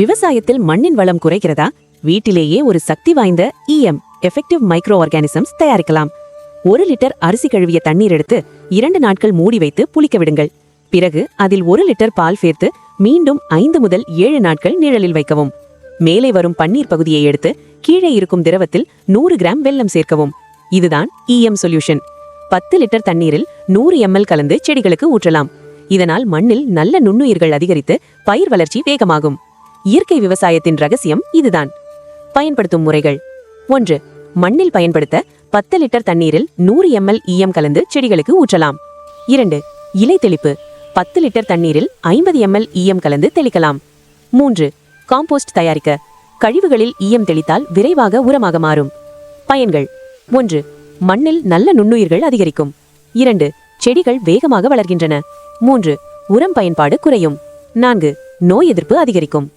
விவசாயத்தில் மண்ணின் வளம் குறைகிறதா? வீட்டிலேயே ஒரு சக்தி வாய்ந்த எஃபெக்டிவ் மைக்ரோ ஆர்கானிசம்ஸ் தயாரிக்கலாம். 1 லிட்டர் அரிசி கழுவிய தண்ணீர் எடுத்து 2 நாட்கள் மூடி வைத்து புளிக்க விடுங்கள். பிறகு அதில் 1 லிட்டர் பால் சேர்த்து மீண்டும் 5 முதல் 7 நாட்கள் நிழலில் வைக்கவும். மேலே வரும் பன்னீர் பகுதியை எடுத்து கீழே இருக்கும் திரவத்தில் 100 கிராம் வெல்லம் சேர்க்கவும். இதுதான் சொல்யூஷன். 10 லிட்டர் தண்ணீரில் 100 ml கலந்து செடிகளுக்கு ஊற்றலாம். இதனால் மண்ணில் நல்ல நுண்ணுயிர்கள் அதிகரித்து பயிர் வளர்ச்சி வேகமாகும். இயற்கை விவசாயத்தின் ரகசியம் இதுதான். பயன்படுத்தும் முறைகள்: 1. மண்ணில் பயன்படுத்த 10 லிட்டர் தண்ணீரில் 100 ml கலந்து செடிகளுக்கு ஊற்றலாம். 2. இலை தெளிப்பு: 10 லிட்டர் தண்ணீரில் 50 ml கலந்து தெளிக்கலாம். 3. காம்போஸ்ட் தயாரிக்க: கழிவுகளில் தெளித்தால் விரைவாக உரமாக மாறும். பயன்கள்: 1. மண்ணில் நல்ல நுண்ணுயிர்கள் அதிகரிக்கும். 2. செடிகள் வேகமாக வளர்கின்றன. 3. உரம் பயன்பாடு குறையும். 4. நோய் எதிர்ப்பு அதிகரிக்கும்.